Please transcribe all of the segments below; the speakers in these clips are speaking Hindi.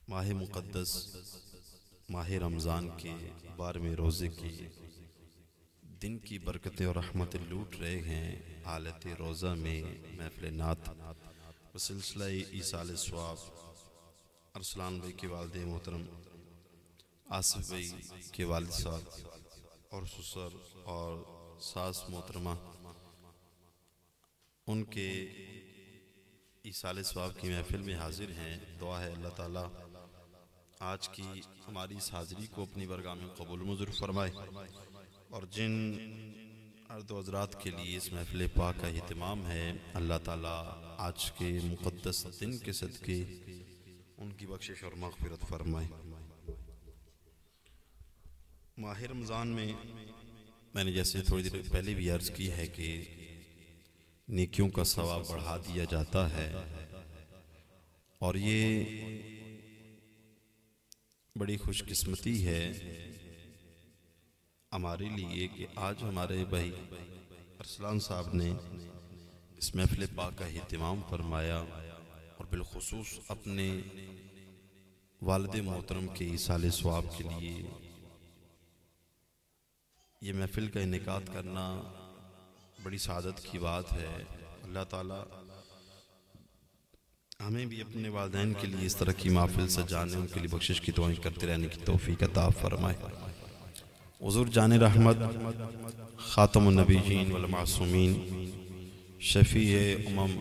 माह मुक़द्दस माह रमज़ान के 12वें रोज़े की दिन की बरकतें और रहमतें लूट रहे हैं। हालत रोज़ा में महफ़िल नात सिलसिला ईसाल स्वाब अरसलान भाई के वालिद मोहतरम आसिफ भाई के वालिद साहब और ससुर और सास मोहतरमा उनके ईसाल स्वाब की महफ़िल में हाजिर हैं। दुआ है अल्लाह ताला आज की हमारी इस हाज़िरी को अपनी बरगाह में कबूल मंजूर फरमाए और जिन अर्द हज़रात के लिए इस महफ़िल पाक का एहतमाम है, अल्लाह ताला आज के मुक़द्दस दिन के सदक़े उनकी बख्शिश और मग़फ़िरत फरमाए। माह रमज़ान में मैंने जैसे थोड़ी देर पहले भी अर्ज़ की है कि नेकियों का सवाब बढ़ा दिया जाता है और ये बड़ी खुशकिस्मती है हमारे लिए कि आज हमारे भाई अरसलान साहब ने इस महफ़िल पाक का एहतमाम फरमाया और बिलखुसूस अपने वालिद मोहतरम के ईसाल स्वाब के लिए ये महफ़िल का इनेकाद करना बड़ी सादत की बात है। अल्लाह ताला हमें भी अपने वालिदैन के लिए इस तरह की महफ़िल सजाने, उनके लिए बख्शिश की दुआएं करते रहने की तौफीक अता फरमाए। हुज़ूर जाने रहमत ख़ातमुन नबीयीन वल मासूमीन शफ़ीए उम्मम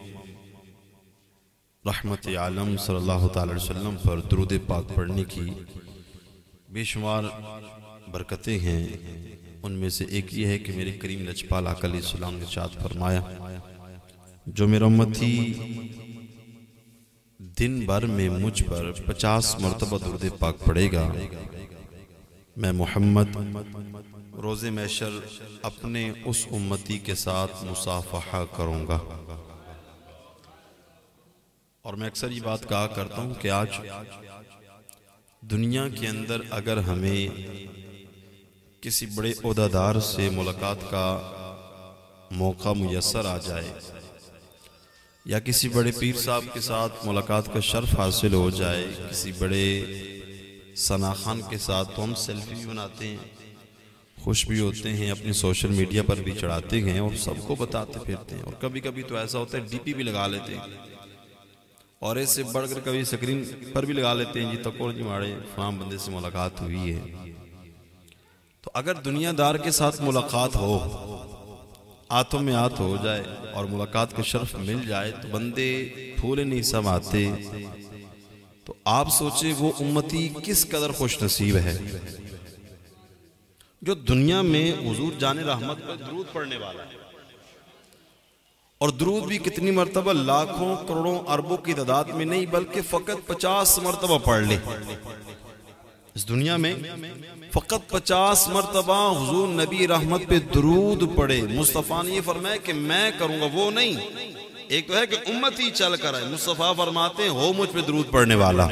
रहमत आलम सल्लल्लाहु तआला अलैहि वसल्लम पर दुरूद पाक पढ़ने की बेशुमार बरकतें हैं। उनमें से एक ये है कि मेरे करीम लजपाल आका अलैहिस्सलाम ने इरशाद फरमाया, जो मेरा उम्मती दिन भर में मुझ पर 50 मरतबा दुरूद पाक पढ़ेगा, मैं मोहम्मद रोज़े महशर अपने उस उम्मती के साथ मुसाफहा करूँगा। और मैं अक्सर ये बात कहा करता हूँ कि आज दुनिया के अंदर अगर हमें किसी बड़े ओहदेदार से मुलाकात का मौका मुयस्सर आ जाए या किसी बड़े पीर साहब के साथ मुलाकात का शर्फ हासिल हो जाए, किसी बड़े सना खान के साथ, तो हम सेल्फी भी बनाते हैं, खुश भी होते हैं, अपनी सोशल मीडिया पर भी चढ़ाते हैं और सबको बताते फिरते हैं। और कभी कभी तो ऐसा होता है डीपी भी लगा लेते हैं और इससे बढ़कर कभी स्क्रीन पर भी लगा लेते हैं, जी तकोड़ जी माड़े फलां बंदे से मुलाकात हुई है। तो अगर दुनियादार के साथ मुलाकात हो, हाथों में हाथ हो जाए और मुलाकात का शर्फ मिल जाए तो बंदे फूले नहीं समाते। तो आप सोचे वो उम्मती किस कदर खुश नसीब है जो दुनिया में हुजूर जाने रहमत पर दुरूद पढ़ने वाला है। और दुरूद भी कितनी मरतबा, लाखों करोड़ों अरबों की तादाद में नहीं बल्कि फकत 50 मरतबा पढ़ ले। इस दुनिया में फकत 50 मरतबा हुजूर नबी रहमत पे दुरूद पढ़े। मुस्तफ़ा ने ये फरमाया कि मैं करूंगा, वो नहीं। एक तो है कि उम्मती चल कर आए, मुस्तफ़ा फरमाते हो मुझ पे दुरूद पढ़ने वाला।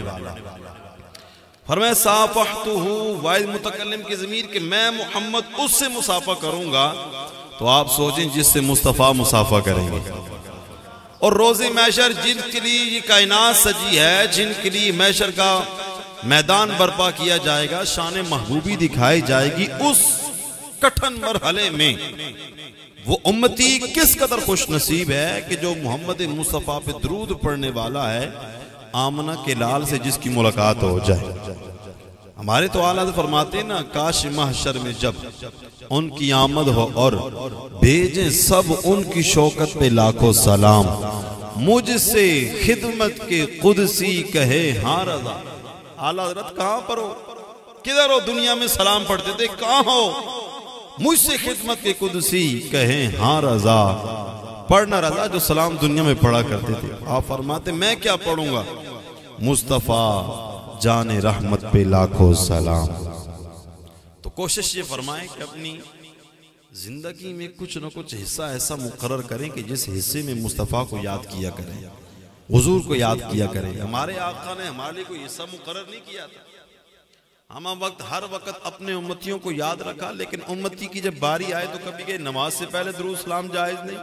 फरमाया साफ़हतुहु वाहिद मुतकल्लिम की ज़मीर कि मैं मोहम्मद उससे मुसाफा करूंगा। तो आप सोचें जिससे मुस्तफ़ा मुसाफा करेंगे। और रोज़े महशर जिनके लिए ये कायनात सजी है, जिनके लिए महशर का मैदान बर्पा किया जाएगा, शान महबूबी दिखाई जाएगी, उस कठिन मरहले में वो उम्मती किस कदर खुश नसीब है कि जो मोहम्मद मुस्तफ़ा पे दुरूद पढ़ने वाला है, आमना के लाल से जिसकी मुलाकात हो जाए। हमारे तो आला फरमाते ना, काश महशर में जब उनकी आमद हो और भेजें सब उनकी शौकत पे लाखों सलाम, मुझसे खिदमत के कुदसी कहे हाँ रज़ा। आला हज़रत कहाँ पर हो, किधर हो, दुनिया में सलाम पढ़ते थे, कहाँ हो, मुझसे खिदमत के कुदसी कहे हाँ रज़ा। पढ़ना रज़ा जो सलाम दुनिया में पढ़ा करते थे। आप फरमाते मैं क्या पढ़ूंगा, मुस्तफ़ा जाने रहमत पे लाखों सलाम। तो कोशिश ये फरमाएं कि अपनी जिंदगी में कुछ न कुछ हिस्सा ऐसा मुकर्रर करें कि जिस हिस्से में मुस्तफ़ा को याद किया करें, हुजूर को याद किया करें। हमारे आका ने हमारे लिए कोई हिस्सा मुकर्रर नहीं किया था। हम हर वक्त अपने उम्मतियों को याद रखा, लेकिन उम्मती की जब बारी आए तो कभी के नमाज से पहले दुरूद सलाम जायज नहीं।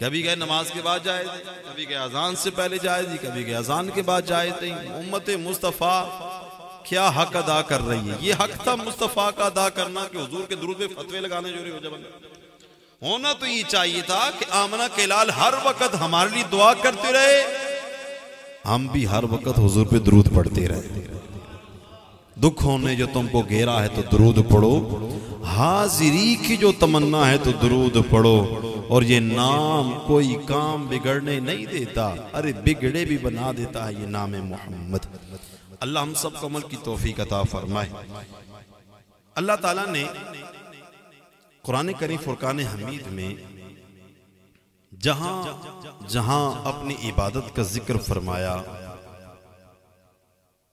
कभी कहे नमाज के बाद जायज, कभी कहे अजान से पहले जायज, कभी कहे अजान के बाद जायज नहीं। उम्मत मुस्तफ़ा क्या हक अदा कर रही है? ये हक था मुस्तफ़ा का अदा करना कि हुजूर के दुरूद पे फतवे लगाने जोरी हो जाए। होना तो ये चाहिए था कि आमना के लाल हर वक्त हमारे लिए दुआ करते रहे, हम भी हर वक्त हुजूर पे दुरूद पढ़ते रहे। दुख होने जो तुमको घेरा है तो दुरूद पढ़ो, हाजिरी की जो तमन्ना है तो दुरूद पढ़ो। और ये नाम कोई काम बिगड़ने नहीं देता, अरे बिगड़े भी बना देता है ये नाम मोहम्मद। अल्लाह हम सबको अमल की तौफीक अता फरमाए। अल्लाह ताला ने कुरान करीम फुरकान हमीद में जहां जहां अपनी इबादत का जिक्र फरमाया,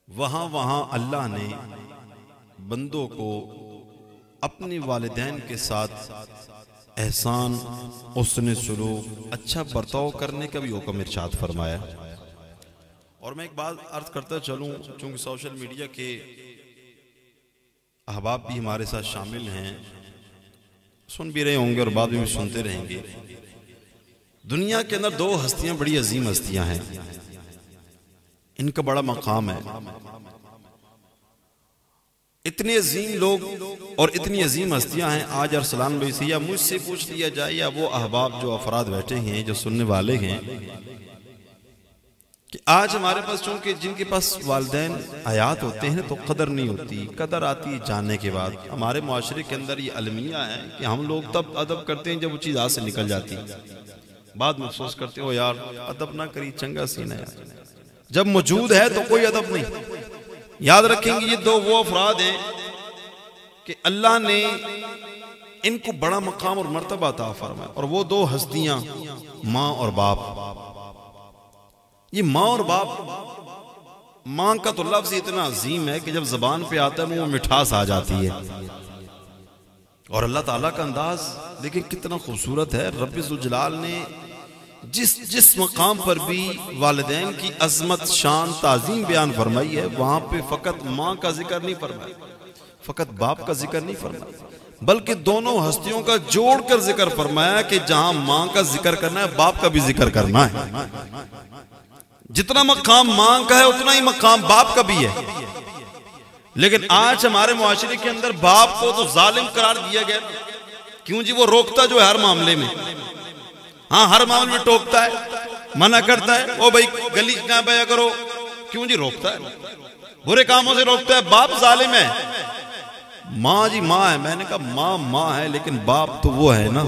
वहां वहां अल्लाह ने बंदों को अपने वालिदैन के साथ एहसान, हुस्न सुलूक, अच्छा बर्ताव करने का भी हुक्म इरशाद फरमाया। और मैं एक बात अर्ज करता चलूं, चूंकि सोशल मीडिया के अहबाब भी हमारे साथ शामिल हैं, सुन भी रहे होंगे और बाद में भी सुनते रहेंगे। दुनिया के अंदर दो हस्तियां बड़ी अजीम हस्तियां हैं, इनका बड़ा मकाम है। इतने अजीम लोग और इतनी अजीम हस्तियां हैं। आज अरसलान भाई से या मुझसे पूछ लिया जाए या वो अहबाब जो अफराद बैठे हैं जो सुनने वाले हैं, कि आज हमारे पास चूंकि जिनके पास वालिदैन हयात होते हैं तो कदर नहीं होती, कदर आती है जाने के बाद। हमारे मुआशरे के अंदर ये अलमिया है कि हम लोग तब अदब करते हैं जब वो चीज़ हाथ से निकल जाती है, बाद में अफसोस करते हो यार अदब ना करी, चंगा सीना यार। जब मौजूद है तो कोई अदब नहीं। याद रखेंगे ये दो वो अफराद हैं कि अल्लाह ने इनको बड़ा मकाम और मर्तबा अता फरमाया, और वो दो हस्तियां माँ और बाप। ये माँ और बाप, माँ का तो लफ्ज इतना अजीम है कि जब जबान पे आता है मुंह में मिठास आ जाती है, और अल्लाह ताला का अंदाज देखिए कितना खूबसूरत है। रब्बे ज़ुल जलाल ने जिस मकाम पर भी वालिदैन की अजमत, शान, ताज़ीम बयान फरमाई है, वहां पे फकत माँ का जिक्र नहीं फरमाया, फकत बाप का जिक्र नहीं फरमाया, बल्कि दोनों हस्तियों का जोड़कर जिक्र फरमाया कि जहां माँ का जिक्र करना है बाप का भी जिक्र करना है। जितना मकाम माँ का है उतना ही मकाम बाप का भी है। लेकिन आज हमारे मुआशरे के अंदर बाप को तो जालिम करार दिया गया। क्यों जी? वो रोकता जो है हर मामले में, हाँ हर मामले में टोकता है, मना करता है, ओ भाई गली ना बया करो। क्यों जी? रोकता है, बुरे कामों से रोकता है। बाप जालिम है, माँ जी माँ है। मैंने कहा माँ माँ है, लेकिन बाप तो वो है ना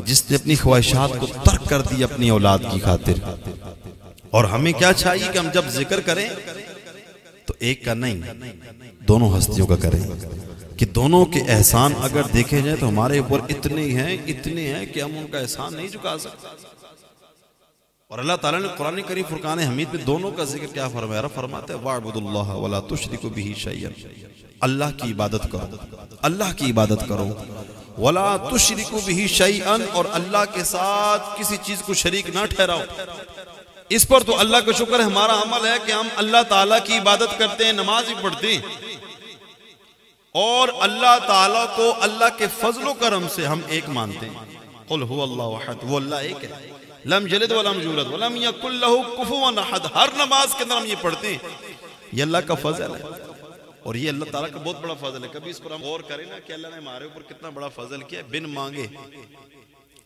जिसने अपनी ख्वाहिशात को तर्क कर दी अपनी औलाद की खातिर। और हमें क्या चाहिए कि हम जब जिक्र करें तो एक का नहीं, दोनों हस्तियों का करें, कि दोनों के एहसान अगर देखे जाए तो हमारे ऊपर इतने हैं कि हम उनका एहसान नहीं चुका सकते। और अल्लाह ताला ने कुरान करीम फुरकान हमीद में दोनों का जिक्र क्या फरमाया? फरमाते हैं वाअबुदुल्लाह वला तुशरिकू बिही शैयन, अल्लाह की इबादत करो, अल्लाह की इबादत करो, वला तुशरिकू बिही शैयन, और अल्लाह के साथ किसी चीज को शरीक ना ठहराओ। इस पर तो अल्लाह का शुक्र है, हमारा अमल है कि हम अल्लाह ताला की इबादत करते हैं, नमाज भी पढ़ते हैं, और अल्लाह ताला को अल्लाह के फजलो करम से हम एक मानते हैं। कुल हुवल्लाहु अहद, वो अल्लाह एक है, लम यलिद वलम यूलद वलम यकुल लहू कुफुवन अहद। हर नमाज के अंदर हम ये पढ़ते हैं, ये अल्लाह का फजल है, और ये अल्लाह ताला का बहुत बड़ा फजल है। कभी इस पर हम गौर करें ना कि अल्लाह ने हमारे ऊपर कितना बड़ा फजल किया है। बिन मांगे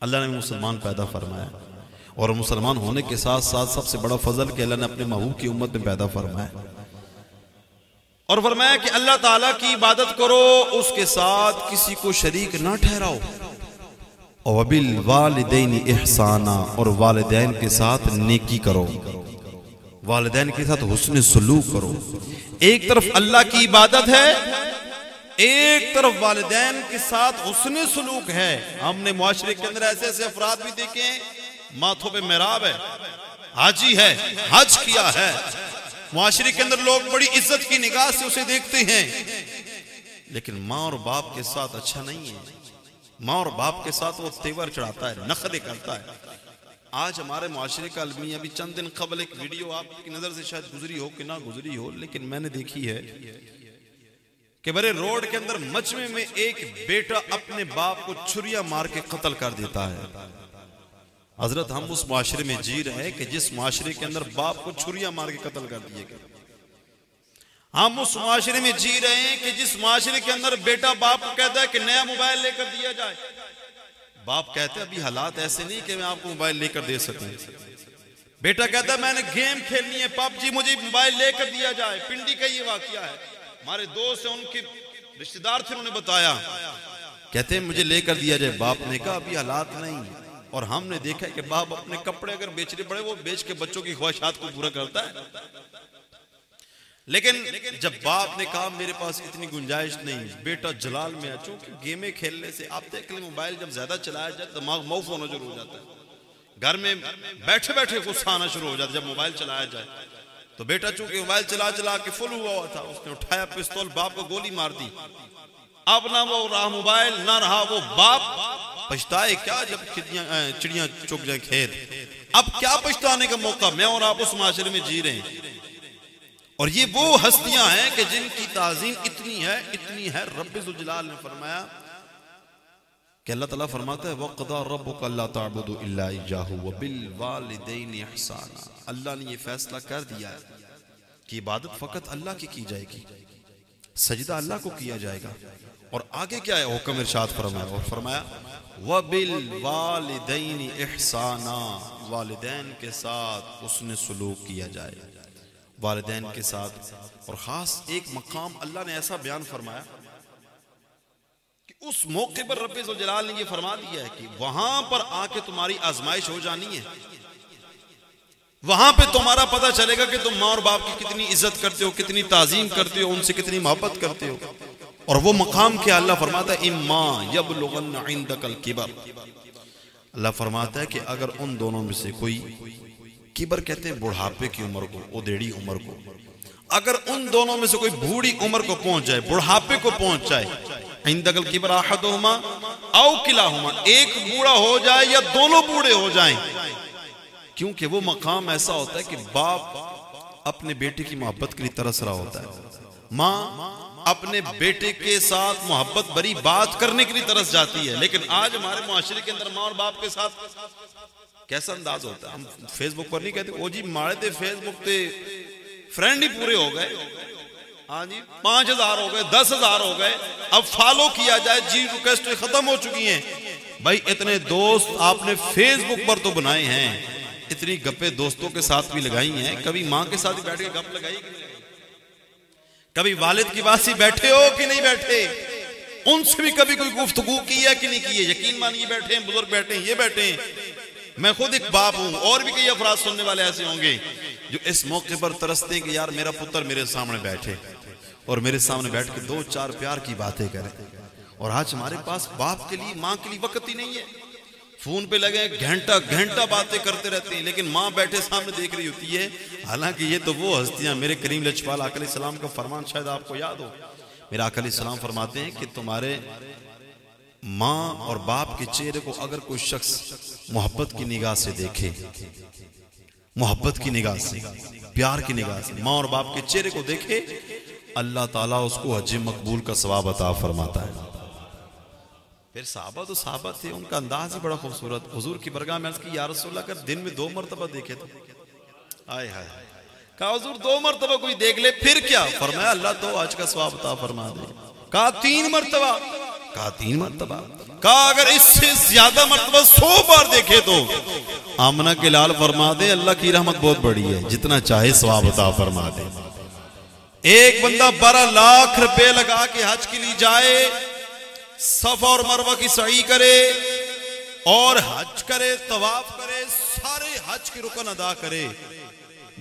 अल्लाह ने मुसलमान पैदा फरमाया, और मुसलमान होने के साथ साथ सबसे बड़ा फजल कि अल्लाह ने अपने महबूब की उम्मत में पैदा फरमाया, और फरमाया कि अल्लाह ताला की इबादत करो, उसके साथ किसी को शरीक ना ठहराओ, और बिल वालिदैन इहसाना, और वालिदैन के साथ नेकी करो, वालिदैन के साथ हुस्न सलूक करो। एक तरफ अल्लाह की इबादत है, एक तरफ वालिदैन के साथ हुस्न सलूक है। हमने मुआशरे के अंदर ऐसे ऐसे अफराद भी देखे हैं, माथों पे मेहराब है, हाजी है, हज किया है, मुआशरे के अंदर लोग बड़ी इज्जत की निगाह से उसे देखते हैं, लेकिन माँ और बाप के साथ अच्छा नहीं है। माँ और बाप के साथ वो तेवर चढ़ाता है, नखरे करता है। आज हमारे मुआशरे का अलमिया, अभी चंद दिन कबल एक वीडियो आपकी नजर से शायद गुजरी हो कि ना गुजरी हो, लेकिन मैंने देखी है कि बड़े रोड के अंदर मजमे में एक बेटा अपने बाप को छुरिया मार के कत्ल कर देता है। हजरत हम उस माशरे में जी रहे हैं कि जिस माशरे के अंदर बाप को छुरियां मार के कत्ल कर दिए गए। हम उस माशरे में जी रहे हैं कि जिस माशरे के अंदर बेटा बाप को कहता है कि नया मोबाइल लेकर दिया जाए, बाप कहते हैं अभी हालात ऐसे नहीं कि मैं आपको मोबाइल लेकर दे सकूं। बेटा कहता है मैंने गेम खेलनी है, पबजी, मुझे मोबाइल लेकर दिया जाए। पिंडी का ये वाकया है, हमारे दोस्त है, उनके रिश्तेदार थे, उन्होंने बताया, कहते हैं मुझे लेकर दिया जाए। बाप ने कहा अभी हालात नहीं। और हमने देखा है कि बाप अपने कपड़े अगर बेचने पड़े वो बेच के बच्चों की ख्वाहिशात को पूरा करता है। लेकिन जब बाप ने कहा मेरे पास इतनी गुंजाइश नहीं, बेटा जलाल में है, चूंकि गेमें खेलने से आप देख लें मोबाइल जब ज्यादा चलाया जाए दिमाग मौफ होना शुरू हो जाता है, घर में बैठे बैठे गुस्सा आना शुरू हो जाता है जब मोबाइल चलाया जाए। तो बेटा चूंकि मोबाइल चला चला के फुल हुआ था, उसने उठाया पिस्तौल, बाप को गोली मार दी। अब ना वो रहा मोबाइल, ना रहा वो बाप। पछताए क्या जब चिड़ियां चुग जाए खेत। अब क्या पछताने का मौका, मैं और आप उस माशरे में जी रहे हैं। और ये वो हस्तियां हैं कि जिनकी ताजीम इतनी है। रब्बे ज़ुल जलाल ने फरमाया कि अल्लाह ताला फरमाता है वक़दा रब्बुका अल्ला ताबुदू इल्ला इय्याहु व बिल वालिदैनि इहसाना। अल्लाह ने ये फैसला कर दिया है कि इबादत फकत अल्लाह की जाएगी, सजदा अल्लाह को किया जाएगा। और आगे क्या है हुक्म इरशाद फरमाया, और फरमाया व बिल वालिदैनि इहसाना, वालिदैन के साथ उसने सलूक किया जाए, वालिदैन के साथ। और खास एक मकाम अल्लाह ने ऐसा बयान फरमाया कि उस मौके पर रब्बे ज़ुल जलाल ने ये फरमा दिया है कि वहां पर आके तुम्हारी आजमाइश हो जानी है। वहां पे तुम्हारा पता चलेगा कि तुम माँ और बाप की कितनी इज्जत करते हो, कितनी ताजीम करते हो, उनसे कितनी मोहब्बत करते हो। और वो मकाम क्या अल्लाह फरमाता है इम्मा यबलुगन्ना इंदकल किबर। अल्लाह फरमाता है कि अगर उन दोनों में से कोई, किबर कहते हैं बुढ़ापे की उम्र को, उदेड़ी उम्र को, अगर उन दोनों में से कोई बूढ़ी उम्र को पहुंच जाए, बुढ़ापे को पहुंच जाए, इंदकल किबर अहदुहुमा औ किलाहुमा, एक बूढ़ा हो जाए या दोनों बूढ़े हो जाएं। क्योंकि वो मकाम ऐसा होता है कि बाप अपने बेटे की मोहब्बत के लिए तरस रहा होता है, माँ अपने बेटे के साथ मोहब्बत भरी बात करने के लिए तरस जाती है। लेकिन आज हमारे मुआशरे के अंदर माँ और बाप के साथ कैसा अंदाज होता है। हम फेसबुक पर नहीं कहते ओ जी मारे थे फेसबुक पे फ्रेंड ही पूरे हो गए, हाँ जी 5000 हो गए, 10,000 हो गए, अब फॉलो किया जाए जी, रिक्वेस्ट खत्म हो चुकी हैं। भाई इतने दोस्त आपने फेसबुक पर तो बनाए हैं, इतनी गप्पे दोस्तों के साथ भी लगाई हैं, कभी माँ के साथ भी बैठ के गप लगाई, कभी वालिद की बात से बैठे हो कि नहीं बैठे, उनसे भी कभी कोई गुफ्तगू की है कि नहीं की है। यकीन मानिए बैठे हैं बुजुर्ग, बैठे हैं, ये बैठे हैं, मैं खुद एक बाप हूं, और भी कई अफराद सुनने वाले ऐसे होंगे जो इस मौके पर तरसते हैं कि यार मेरा पुत्र मेरे सामने बैठे और मेरे सामने बैठ के 2-4 प्यार की बातें करे। और आज हमारे पास बाप के लिए, माँ के लिए वक्त ही नहीं है, फोन पे लगे घंटा घंटा बातें करते रहते हैं, लेकिन माँ बैठे सामने देख रही होती है। हालांकि ये तो वो हस्तियां, मेरे करीम लजपाल आका अलैहिस्सलाम का फरमान शायद आपको याद हो, मेरा आका अलैहिस्सलाम फरमाते हैं कि तुम्हारे माँ और बाप के चेहरे को अगर कोई शख्स मोहब्बत की निगाह से देखे, मोहब्बत की निगाह से, प्यार की निगाह से माँ और बाप के चेहरे को देखे, अल्लाह ताला उसको हज मकबूल का सवाब अता फरमाता है। फिर साहबा तो साहबा थे, उनका अंदाज ही बड़ा खूबसूरत। हुजूर की बरगाह में अर्ज़ की या रसूलल्लाह, अगर दिन में 2 मरतबा देखे तो, आए हाय, कहा हुजूर 2 मरतबा कोई देख ले फिर क्या, फरमाया अल्लाह तो आज का सवाब अता फरमा दे। कहा 3 मरतबा, कहा 3 मरतबा, कहा अगर इससे ज्यादा मरतबा 100 बार देखे तो आमना के लाल फरमा दे अल्लाह की रहमत बहुत बड़ी है, जितना चाहे सवाब अता फरमा दे। एक बंदा 12 लाख रुपए लगा के हज के लिए जाए, सफा और मरवा की सही करे और हज करे, तवाफ करे, सारे हज के रुकन अदा करे,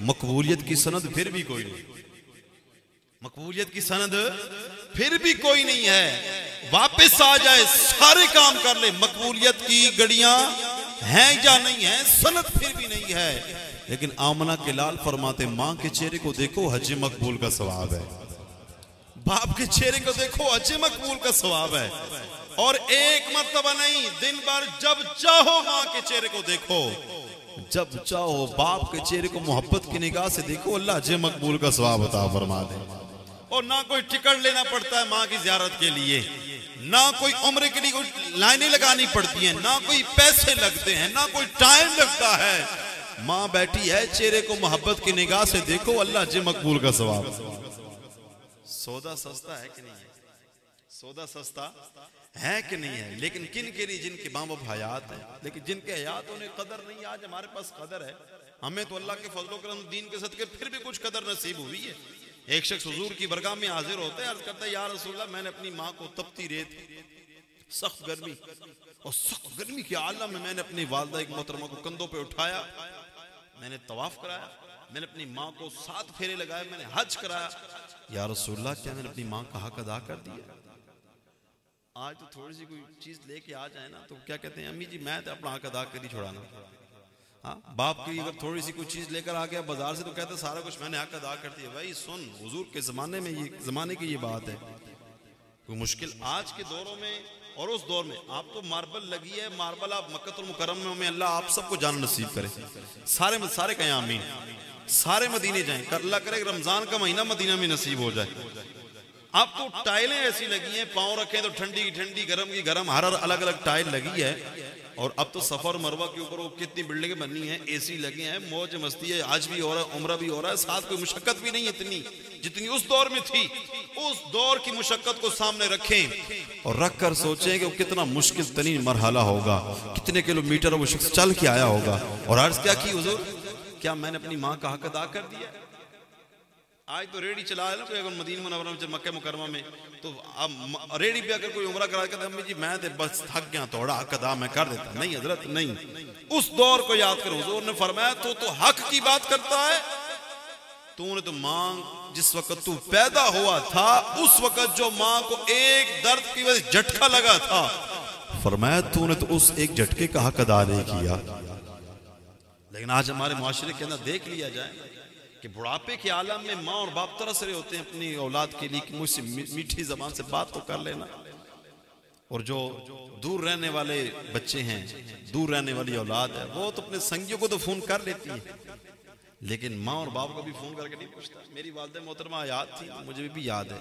मकबूलियत की सनद फिर भी कोई नहीं, मकबूलियत की सनद फिर भी कोई नहीं है। वापस आ जाए, सारे काम कर ले, मकबूलियत की गड़ियां हैं या नहीं है, सनद फिर भी नहीं है। लेकिन आमना के लाल फरमाते मां के चेहरे को देखो हज मकबूल का सवाब है, बाप के चेहरे को देखो हज मकबूल का सवाब है। और एक मर्तबा नहीं, दिन भर जब चाहो मां के चेहरे को देखो, जब चाहो बाप के चेहरे को मोहब्बत की निगाह से देखो, अल्लाह हज मकबूल का सवाब अता फरमा दे। और ना कोई टिकट लेना पड़ता है माँ की ज़ियारत के लिए, ना कोई उम्र के लिए कोई लाइनें लगानी पड़ती हैं, ना कोई पैसे लगते हैं, ना कोई टाइम लगता है। माँ बैठी है, चेहरे को मोहब्बत की निगाह से देखो, अल्लाह जी मकबूल का सवाब। सौदा सस्ता है कि नहीं है? सौदा सस्ता है कि नहीं है? लेकिन किन के लिए? जिनके माँ बाप हयात है, लेकिन जिनके हयात उन्हें कदर नहीं। आज हमारे पास कदर है, हमें तो अल्लाह के फजलो करम दीन के सदके फिर भी कुछ कदर नसीब हुई है। एक शख्स हुजूर की बरगाह में हाजिर होता है, अर्ज करता है, या रसूलल्लाह, मैंने अपनी माँ को तपती रेत, सख्त गर्मी और सख्त गर्मी के आलम में मैंने अपनी वालदा एक मोहतरमा को कंधों पे उठाया, मैंने तवाफ कराया, मैंने अपनी माँ को 7 फेरे लगाए, मैंने हज कराया। या रसूलल्लाह, क्या मैंने अपनी माँ का हक अदा कर दिया? आज तो थोड़ी सी कोई चीज लेके आ जाए ना तो क्या कहते हैं, अम्मी जी मैं तो अपना हक अदा कर ही छोड़ाना। हाँ, बाप की अगर थोड़ी सी कोई चीज लेकर आ गया बाजार से तो कहते सारा कुछ मैंने हक अदा कर दिया। भाई सुन, हुजूर के जमाने में, ये जमाने की ये बात है। कोई मुश्किल आज के दौरों में और उस दौर में, आप तो मार्बल लगी है, मार्बल आप मक्कतुल मुकर्रमा में, अल्लाह आप सबको जान नसीब करे, सारे कहें आमीन, सारे मदीने जाएं, अल्लाह करे रमजान का महीना मदीना में नसीब हो जाए। अब तो टाइलें ऐसी लगी हैं, पांव रखें तो ठंडी की ठंडी, गर्म की गर्म, हर अलग अलग टाइल लगी है। और अब तो सफर मरवा के ऊपर वो कितनी बिल्डिंगें बननी है, एसी लगे हैं, मौज मस्ती है, आज भी हो रहा है, उम्रा भी हो रहा है, साथ कोई मुशक्कत भी नहीं है इतनी जितनी उस दौर में थी। उस दौर की मुशक्कत को सामने रखें और रख कर सोचें कि वो कितना मुश्किल तरीन मरहला होगा, कितने किलोमीटर वो शख्स चल के आया होगा। और अर्ज क्या की, हुजूर क्या मैंने अपनी माँ का हक अदा कर दिया? आज तो रेडी चला है ना कोई, अगर मदीना मुनव्वरा में, मक्का मुकरमा में, तो अब रेडी पे अगर कोई उम्रा करा के, अम्मी जी मैं तो बस थक गया, थोड़ा हक अदा मैं कर देता। नहीं हजरत, नहीं। उस दौर को याद करो, हुजूर ने फरमाया तो हक की बात करता है। तूने तो मांग, जिस वक्त तू पैदा हुआ था उस वक्त जो माँ को एक दर्द की वजह से झटका लगा था, फरमाया तूने तो उस एक झटके का हक अदा नहीं किया। लेकिन आज हमारे मुआशरे के अंदर देख लिया जाए कि बुढ़ापे के आलम में माँ और बाप तरस रहे होते हैं अपनी औलाद के लिए कि मुझसे मीठी जबान से बात तो कर लेना। और जो दूर रहने वाले बच्चे हैं, दूर रहने वाली औलाद है, वो तो अपने संगियों को तो फोन कर लेती है, लेकिन माँ और बाप को भी फोन करके नहीं पूछता। मेरी वालिदा मोहतरमा याद थी, मुझे भी याद है,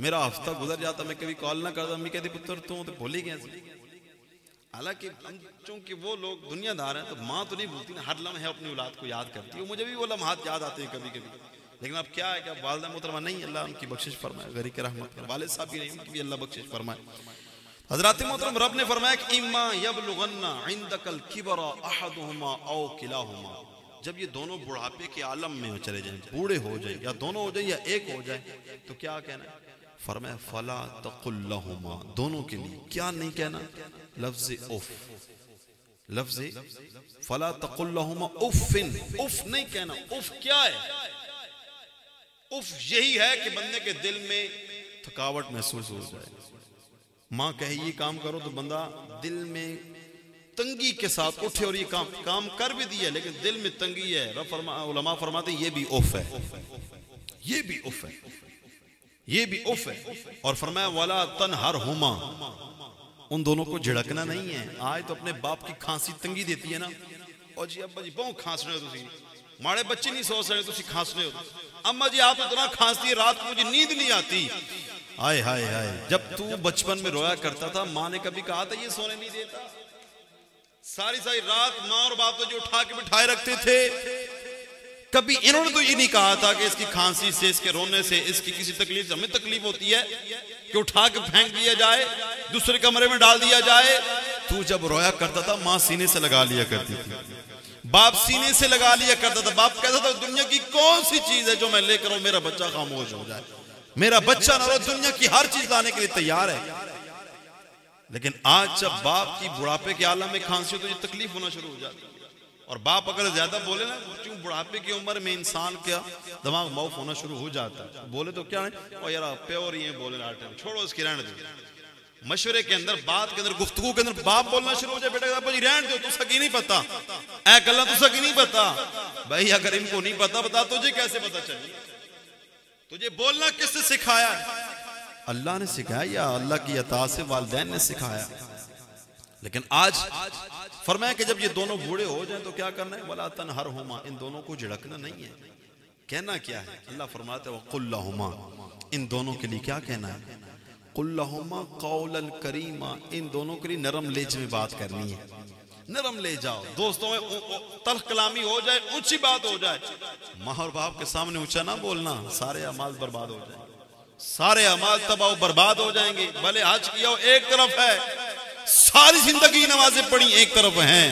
मेरा हफ्ता गुजर जाता, मैं कभी कॉल ना करता, अम्मी कहती पुत्र तू तो भूल ही गया। हालांकि चूंकि वो लोग दुनियादार हैं तो माँ तो नहीं भूलती ना, हर लम्हे अपनी औलाद को याद करती है। मुझे भी वो लम्हात याद आते हैं कभी कभी, लेकिन अब क्या है कि वालिदा मोहतरमा नहीं, अल्लाह उनकी बख्शिश फरमाए, गरी के रहमत, वालिद साहब भी नहीं, उनकी भी अल्लाह बख्शिश फरमाए। हज़रात मोहतरम, रब ने फरमाया कि इम्मा यबलुगन्ना इंदकल किबरा अहदुहुमा औ किलाहुमा, जब ये दोनों बुढ़ापे के आलम में चले जाएं, बूढ़े हो जाए, या दोनों हो जाए या एक हो जाए, तो क्या कहना है? फरमाया फला तकुल लहुमा, दोनों के लिए क्या नहीं कहना, लफ्ज़ उफ, लफ्ज़ फला तकुल लहुमा उफ़िन, उफ नहीं कहना। उफ क्या है? उफ यही है कि बंदे के दिल में थकावट महसूस हो जाए। माँ कहे ये काम करो तो बंदा दिल में तंगी के साथ उठे और ये काम कर भी दिया, लेकिन दिल में तंगी है। उलमा फरमाते ये भी उफ है, ये भी उफ है, ये भी उफ है। और फरमाया वाला तनहरहुमा, उन दोनों को झिड़कना नहीं है। आज तो अपने बाप की खांसी तंगी देती है ना, और जी अब्बा जी बहुत खांस रहे हो तुसी, माड़े बच्चे नहीं सो सकते, तुसी खांस रहे हो। अम्मा जी आप इतना खांसती है, रात को मुझे नींद नहीं आती। हाय हाय हाय, जब तू बचपन में रोया करता था, माँ ने कभी कहा था ये सोने नहीं देता? सारी सारी रात माँ और बाप तो जो उठा के बिठाए रखते थे, कभी इन्होंने तो ये नहीं कहा था कि इसकी खांसी से, इसके रोने से, इसकी किसी तकलीफ से हमें तकलीफ होती है कि उठा के फेंक दिया जाए, दूसरे कमरे में डाल दिया जाए। तू जब रोया करता था माँ सीने से लगा लिया करती थी, बाप सीने से लगा लिया करता था। बाप कहता था दुनिया की कौन सी चीज है जो मैं लेकर आऊं मेरा बच्चा खामोश हो जाए, मेरा बच्चा ना रो, दुनिया की हर चीज लाने के लिए तैयार है। लेकिन आज जब बाप की बुढ़ापे के आलम में खांसी हो तो ये तकलीफ होना शुरू हो जाती है। और बाप अगर ज्यादा बोले ना, क्यों बुढ़ापे की उम्र में इंसान का दिमाग मौफ होना शुरू हो जाता है। बोले तो क्या है, और यार प्योर ये बोले ना, छोड़ो इसकी रहने दो। मशवरे के अंदर, बात के अंदर, गुफ्तगू के अंदर बाप बोलना शुरू हो जाए, बेटा जी रहने दो, तुझे की नहीं पता ऐ गल्ला, तुझे की नहीं पता। भाई अगर इनको नहीं पता, बता तुझे कैसे पता चले? तुझे बोलना किसने सिखाया? अल्लाह ने सिखाया या अल्लाह की अता से वालिदैन ने सिखाया? लेकिन आज फरमाया कि जब ये दोनों बूढ़े हो जाएं तो क्या करना है? वला तनहरहुमा, इन दोनों को झिड़कना नहीं है। कहना क्या है? अल्लाह फरमाते हैं वकुल लहुमा, इन दोनों के लिए क्या कहना है? कुल्लहुमा कौलन करीमा, इन दोनों के लिए नरम लेज में बात करनी है। नरम ले जाओ, दोस्तों में तल्ख कलामी हो जाए, ऊंची बात हो जाए। माँ और बाप के सामने ऊंचा ना बोलना, सारे अमाल बर्बाद हो जाएंगे, सारे अमाल तबाह बर्बाद हो जाएंगे। भले हज किया हो एक तरफ है, सारी जिंदगी नमाजें पढ़ी एक तरफ हैं,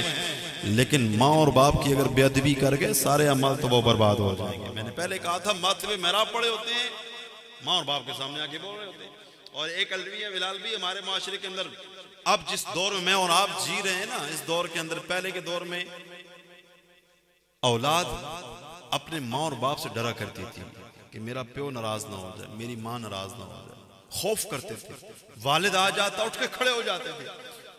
लेकिन माँ और बाप की अगर बेअदबी कर गए सारे अमाल तबाह बर्बाद हो जाएंगे। मैंने पहले कहा था माथे पे मेहराब पड़े होते हैं, माँ और बाप के सामने आके बोल रहे होते हैं। और एक अलविया बिलाल भी हमारे माशरे के अंदर, अब जिस दौर में मैं और आप जी रहे हैं ना, इस दौर के अंदर, पहले के दौर में औलाद अपने माँ और बाप से डरा करती थी कि मेरा प्यो नाराज ना हो जाए, मेरी माँ नाराज ना हो जाए, खौफ करते थे। वालिद आ जाता उठ के खड़े हो जाते थे,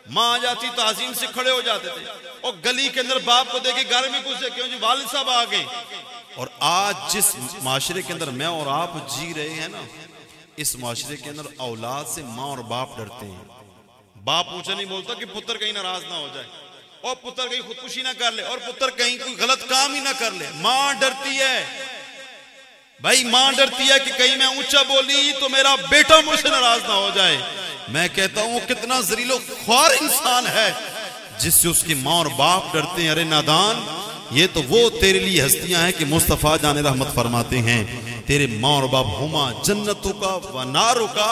माँ आ जाती ताजीम से खड़े हो जाते थे, और गली के अंदर बाप को देखे घर में घुसे, क्यों जी वालिद साहब आ गए। और आज जिस माशरे के अंदर मैं और आप जी रहे हैं ना, इस माशरे के अंदर औलाद से माँ और बाप डरते हैं। बाप ऊंचा नहीं बोलता कि पुत्र कहीं नाराज ना हो जाए, और पुत्र कहीं खुदकुशी ना कर ले, और पुत्र कहीं कोई गलत काम ही ना कर ले। माँ डरती है भाई, माँ डरती है कि कहीं मैं ऊंचा बोली तो मेरा बेटा मुझसे नाराज ना हो जाए। मैं कहता हूं कितना जरीलो ख्वार इंसान है जिससे उसकी माँ और बाप डरते हैं। अरे नादान, ये तो वो तेरे लिए हस्तियां हैं कि मुस्तफा जाने रहमत फरमाते हैं, तेरे माँ और बाप हुमा जन्नतों का व नारों का,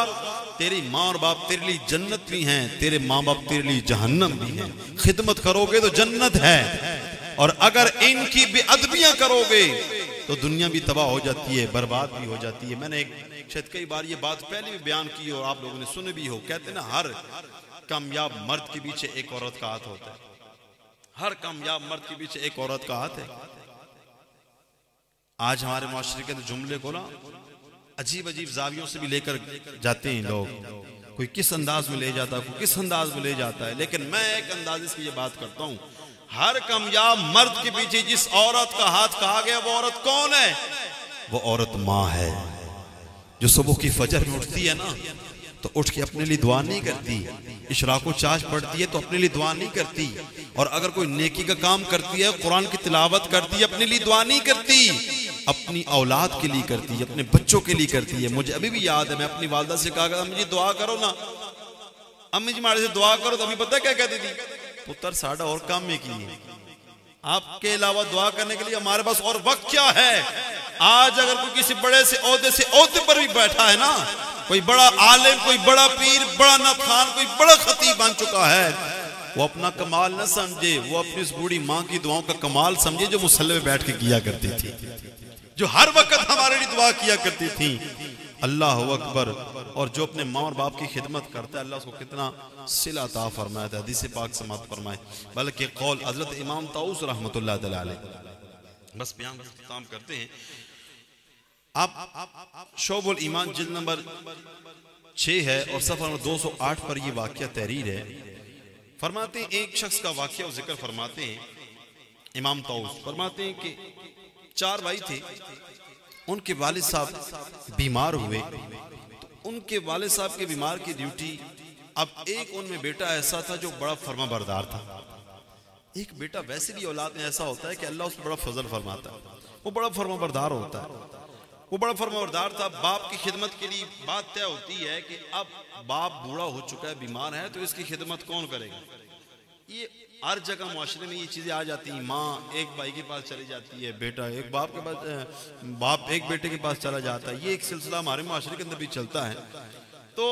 तेरी माँ और बाप तेरे लिए जन्नत भी हैं, तेरे माँ बाप तेरे लिए जहन्नम भी हैं। खिदमत करोगे तो जन्नत है, और अगर इनकी बेअदबियां करोगे तो दुनिया भी तबाह हो जाती है, बर्बाद भी हो जाती है। मैंने शायद कई बार ये बात पहले भी बयान की हो, आप लोगों ने सुने भी हो। कहते ना हर कामयाब मर्द के पीछे एक औरत का हाथ होता है, हर कामयाब मर्द के पीछे एक औरत का हाथ है। आज हमारे माशरे के अंदर जुमले को ना अजीब अजीब जावियों से भी लेकर जाते हैं लोग, कोई किस अंदाज में ले जाता है, कोई किस अंदाज में ले जाता है। लेकिन मैं एक अंदाजे से ये बात करता हूं, हर कामयाब मर्द के पीछे जिस औरत का हाथ कहा गया वो औरत कौन है? वो औरत माँ है, जो सुबह की फजर में उठती है ना तो उठ के अपने लिए दुआ नहीं करती, इशराको चाश पढ़ती है तो अपने लिए दुआ नहीं करती, और अगर कोई नेकी का काम करती है, कुरान की तिलावत करती है, अपने लिए दुआ नहीं करती, अपनी औलाद के लिए करती है, अपने बच्चों के लिए करती है। मुझे अभी भी याद है, मैं अपनी वालदा से कहा था मुझे दुआ करो ना, अम्मी जी मारे से दुआ करो, तो अभी पता है क्या कहती थी? पुत्र साडा और काम में की, आपके अलावा दुआ करने के लिए हमारे पास और वक्त क्या है? आज अगर कोई किसी बड़े से ओहदे पर भी बैठा है ना, कोई बड़ा आलिम, कोई बड़ा पीर, बड़ा नखान, कोई बड़ा खतीब बन चुका है, वो अपना कमाल न समझे, वो अपनी उस बूढ़ी माँ की दुआओं का कमाल समझे जो मुसल्ले में बैठ के किया करती थी, जो हर वक्त हमारे लिए दुआ किया करती थी। अल्लाह अकबर। और जो अपने माँ और बाप की खिदमत करता है, अल्लाह उसको कितना सिला अता फरमाया था, हदीस पाक समात फरमाए। बल्कि कौल हजरत इमाम ताऊस रहमतुल्लाह अलैह। बस बयान खत्म करते हैं। आप शोबुल ईमान जिल्द नंबर 6 है और सफर नंबर 208 पर यह वाक़या तहरीर है। फरमाते हैं एक शख्स का वाक़या जिक्र फरमाते हैं इमाम ताऊस, फरमाते हैं कि 4 भाई थे, उनके वालिद साहब बीमार हुए, तो उनके वालिद साहब के बीमार की ड्यूटी, अब एक उनमें बेटा ऐसा था जो बड़ा फर्मा बरदार था। एक बेटा वैसे भी औलाद में ऐसा होता है कि अल्लाह उस पर बड़ा फजल फरमाता है, वो बड़ा फर्मा बरदार होता है, वो बड़ा फर्मा बरदार था। बाप की खिदमत के लिए बात तय होती है कि अब बाप बूढ़ा हो चुका है, बीमार है, तो इसकी खिदमत कौन करेगा? ये हर जगह मुआशरे में ये चीज़ें आ जाती हैं। माँ एक भाई के पास चली जाती है, बेटा एक बाप के पास, बाप एक बेटे के पास चला जाता है। ये एक सिलसिला हमारे मुआशरे के अंदर भी चलता है। तो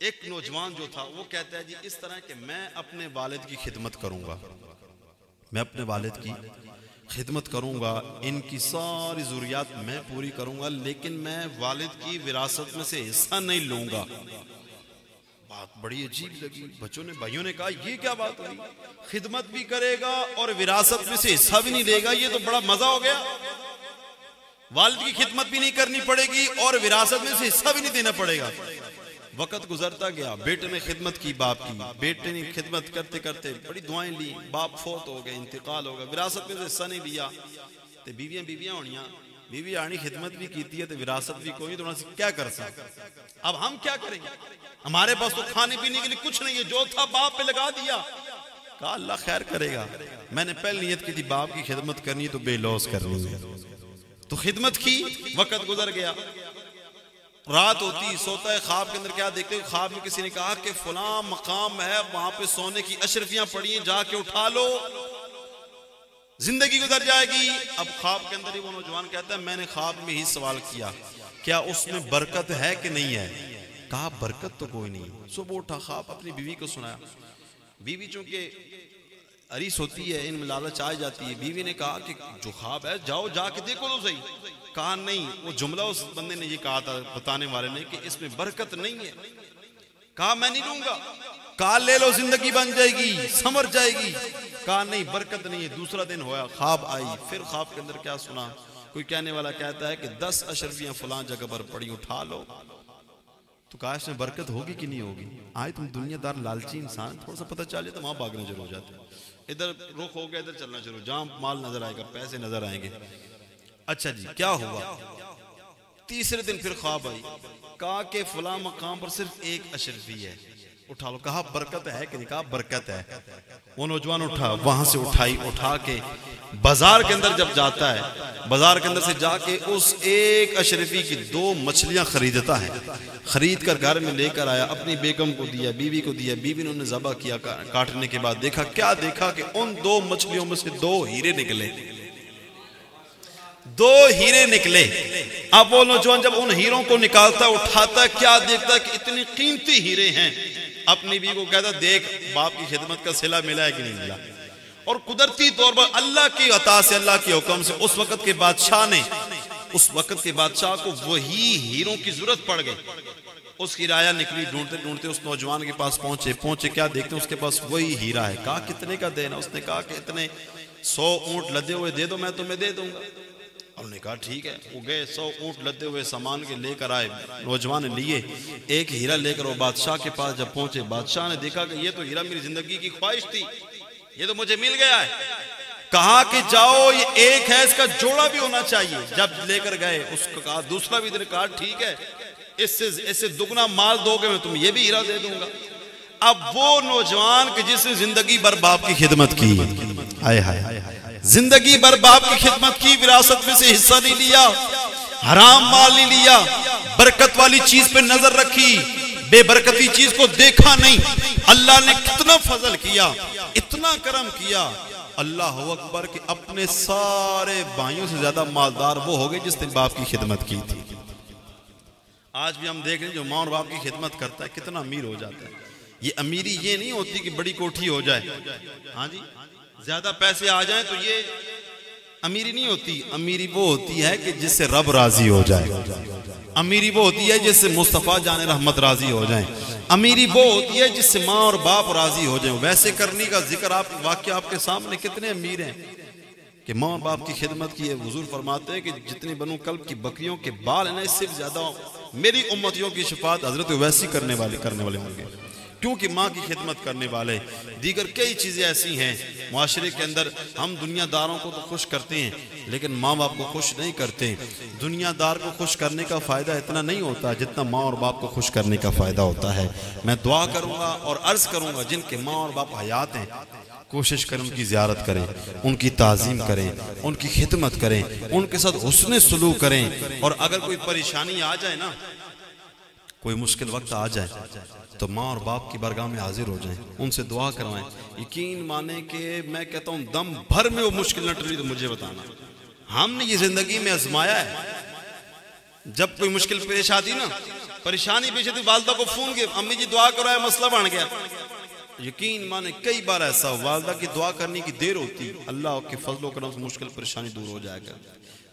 एक नौजवान जो था वो कहता है जी इस तरह कि मैं अपने वालिद की खिदमत करूँगा, मैं अपने वालिद की खिदमत करूँगा, इनकी सारी ज़रूरियात मैं पूरी करूँगा, लेकिन मैं वालिद की विरासत में से हिस्सा नहीं लूँगा। बात बड़ी अजीब लगी। बच्चों ने, भाइयों ने कहा ये क्या बात हुई? खिदमत भी करेगा और विरासत में से हिस्सा भी नहीं लेगा, ये तो बड़ा मजा हो गया। वालिद की खिदमत भी नहीं करनी पड़ेगी और विरासत में से हिस्सा भी नहीं देना पड़ेगा। वक्त गुजरता गया, बेटे ने खिदमत की बाप की, बेटे ने खिदमत करते करते बड़ी दुआएं ली, बाप फौत हो गए, इंतकाल हो गया, विरासत में से हिस्सा नहीं लिया। तो बीवियां होनियां, बीवी आनी खिदमत भी की है तो विरासत भी कोई, तो क्या कर सकते? अब हम क्या करेंगे? हमारे पास तो खाने पीने के लिए कुछ नहीं है, जो था बाप पे लगा दिया। कहा अल्लाह खैर करेगा। मैंने पहले नियत की थी बाप की खिदमत करनी तो बेलौस करनी है, तो खिदमत की, वक्त गुजर गया, रात होती, सोता है, ख्वाब के अंदर क्या देखते हो? ख्वाब में किसी ने कहा कि फला मकाम है, वहां पे सोने की अशरफियां पड़ी हैं, जाके उठा लो, जिंदगी गुजर जाएगी। अब ख्वाब के अंदर ही वो नौजवान कहता है मैंने ख्वाब में ही सवाल किया क्या उसमें बरकत है कि नहीं है? कहा बरकत तो कोई नहीं। सुबह उठा, ख्वाब अपनी बीवी को सुनाया। बीवी चूंकि अरीस होती है, इनमें लालच आ जाती है, बीवी ने कहा कि जो ख्वाब है जाओ जाके देखो तो सही। कहा नहीं, वो जुमला उस बंदे ने ये कहा था, बताने वाले ने, कि इसमें बरकत नहीं है। कहा मैं नहीं लूंगा। कहा ले लो, जिंदगी बन जाएगी, समझ जाएगी। कहा नहीं, बरकत नहीं है। दूसरा दिन होया, ख्वाब आई, फिर ख्वाब के अंदर क्या सुना? कोई कहने वाला कहता है कि 10 अशरफियां फलां जगह पर पड़ी, उठा लो। तो कहा इसमें बरकत होगी कि नहीं होगी? आज तुम दुनियादार लालची इंसान, थोड़ा सा पता चल जाए तो वहां भागना शुरू हो जाते हैं। इधर रुख हो गया, इधर चलना शुरू, जहां माल नजर आएगा, पैसे नजर आएंगे। अच्छा जी, क्या हुआ? तीसरे दिन फिर ख्वाब आई, कहा कि फला मकाम पर सिर्फ एक अशरफी है, उठा लो। कहा बरकत है कि नहीं? कहा बरकत है। वो नौजवान उठा, वहां से उठाई, उठा के बाजार के अंदर जब जाता है, बाजार के अंदर से जाके उस एक अशरफी की 2 मछलियां खरीदता है। खरीद कर घर में लेकर आया, अपनी बेगम को दिया, बीवी को दिया। बीवी ने उन्हें ज़बह किया। काटने के बाद देखा, क्या देखा कि उन 2 मछलियों में से 2 हीरे निकले। 2 हीरे निकले। अब वो नौजवान जब उन हीरों को निकालता, उठाता, क्या देखता कि इतने कीमती हीरे हैं। अपनी बीवी को कहता देख बाप की खिदमत का सिला मिला है कि नहीं मिला। और कुदरती तौर पर अल्लाह की अता से, अल्लाह के हुक्म से उस वक्त के बादशाह ने, उस वक्त के बादशाह को वही हीरों की जरूरत पड़ गई। उसकी राया निकली, ढूंढते ढूंढते उस नौजवान के पास पहुंचे, क्या देखते हैं उसके पास वही हीरा है। कहा कितने का देना? उसने कहा कि इतने 100 ऊंट लदे हुए दे दो, मैं तुम्हें दे दूंगा। उन्होंने कहा ठीक है। वो गए, 100 ऊंट लदे हुए सामान के लेकर आए। नौजवान ने लिए, एक हीरा लेकर वो बादशाह के पास जब पहुंचे, बादशाह ने देखा कि ये तो हीरा मेरी जिंदगी की ख्वाहिश थी, ये तो मुझे मिल गया है। कहा कि जाओ, ये एक है, इसका जोड़ा भी होना चाहिए। जब लेकर गए, उसको कहा, दूसरा भी दिन कहा ठीक है, इससे दुगना माल दोगे मैं तुम्हें ये भी हीरा दे दूंगा। अब वो नौजवान के जिसने जिंदगी भर बाप की खिदमत की, हाय हाय, जिंदगी भर बाप की खिदमत की, विरासत में से हिस्सा नहीं लिया, हराम माल नहीं लिया, बरकत वाली चीज पे नजर रखी, बेबरकती चीज को देखा नहीं। अल्लाह ने कितना फजल किया, इतना करम किया, अल्लाह अकबर, कि अपने सारे भाइयों से ज्यादा मालदार वो हो गए जिसने बाप की खिदमत की थी। आज भी हम देख रहे हैं जो माँ और बाप की खिदमत करता है कितना अमीर हो जाता है। ये अमीरी ये नहीं होती कि बड़ी कोठी हो जाए, हाँ जी, ज्यादा पैसे आ जाएं तो ये अमीरी नहीं होती। अमीरी वो होती है कि जिससे रब राजी हो जाए। अमीरी वो होती है जिससे मुस्तफ़ा जाने रहमत राजी हो जाए। अमीरी वो होती है जिससे माँ और बाप राजी हो जाए। वैसे करने का जिक्र आप वाकया आपके सामने, कितने अमीर हैं कि माँ और बाप की खिदमत की है। हुजूर फरमाते हैं कि जितनी बनु कल्ब की बकरियों के बाल है ना, इससे ज्यादा मेरी उम्मतियों की शफाअत हजरत वैसी करने वाले होंगे, क्योंकि माँ की खिदमत करने वाले। दीगर कई चीज़ें ऐसी हैं माशरे के अंदर, हम दुनियादारों को तो खुश करते हैं लेकिन माँ बाप को खुश नहीं करते। दुनियादार को खुश करने का फ़ायदा इतना नहीं होता जितना माँ और बाप को खुश करने का फ़ायदा होता है। मैं दुआ करूँगा और अर्ज़ करूँगा जिनके माँ और बाप हयात हैं, कोशिश करें उनकी ज़ियारत करें, उनकी ताज़ीम करें, उनकी खिदमत करें, उनके साथ हुस्न सलूक करें। और अगर कोई परेशानी आ जाए ना, कोई मुश्किल वक्त आ जाए, तो माँ और बाप की बारगाह में हाजिर हो जाएं, उनसे दुआ करवाएं। यकीन माने कि मैं कहता हूँ दम भर में वो मुश्किल न टली तो मुझे बताना। हमने ये जिंदगी में आजमाया है। जब कोई मुश्किल पेश आती ना, परेशानी पेश आती, वालदा को फोन किया, अम्मी जी दुआ कराया, मसला बन गया। यकीन माने कई बार ऐसा वालदा की दुआ करने की देर होती, अल्लाह के फजल करम से मुश्किल परेशानी दूर हो जाएगा।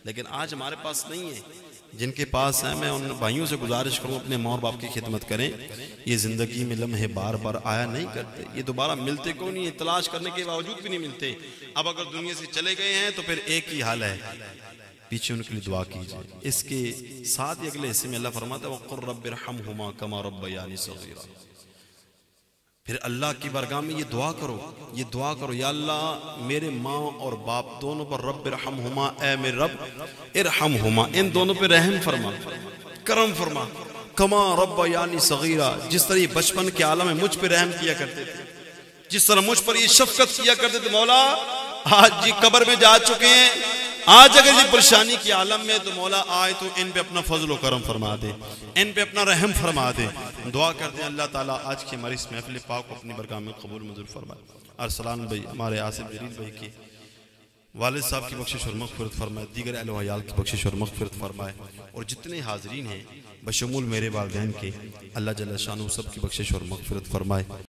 लेकिन आज हमारे पास नहीं है। जिनके पास है, मैं उन भाइयों से गुजारिश करूँ अपने माँ और बाप की खिदमत करें। ये ज़िंदगी में लम्हे बार बार आया नहीं करते, ये दोबारा मिलते क्यों नहीं है, तलाश करने के बावजूद भी नहीं मिलते। अब अगर दुनिया से चले गए हैं तो फिर एक ही हाल है, पीछे उनके लिए दुआ कीजिए। इसके साथ ही अगले हिस्से में अल्लाह फरमाता है वक़ुर रब्बिरहमहुमा कमा रब्बयानी सग़ीरा। फिर अल्लाह की बारगाह में ये दुआ करो, या अल्लाह मेरे माँ और बाप दोनों पर रब्बिरहमहुमा, ए मेरे रब इरहमहुमा, इन दोनों पे रहम फरमा, करम फरमा, कमा रब्बयानी सग़ीरा, जिस तरह ये बचपन के आलम में मुझ पे रहम किया करते थे, जिस तरह मुझ पर ये शफकत किया करते थे। मौला आज जी कब्र में जा चुके हैं, आज अगर ये परेशानी की आलम में तो मौला आए तो इन पे अपना फजल करम फरमा दे, इन पे अपना रहम फरमा दे। दुआ करते हैं अल्लाह ताला आज की हमारी इस महफिल पाक को अपनी बरगाह में कबूल मंजूर फरमाए। अरसलान भाई, हमारे आसिफ जलील भाई की वालिद साहब की बख्शिश और मग़फ़िरत फरमाए, दीगर अहल व अयाल की बख्शिश और मग़फ़िरत फरमाए, और जितने हाज़रीन हैं बशमूल मेरे वालिदैन के अल्लाह जल्ल शानहू सब की बख्शिश और मग़फ़िरत फरमाए।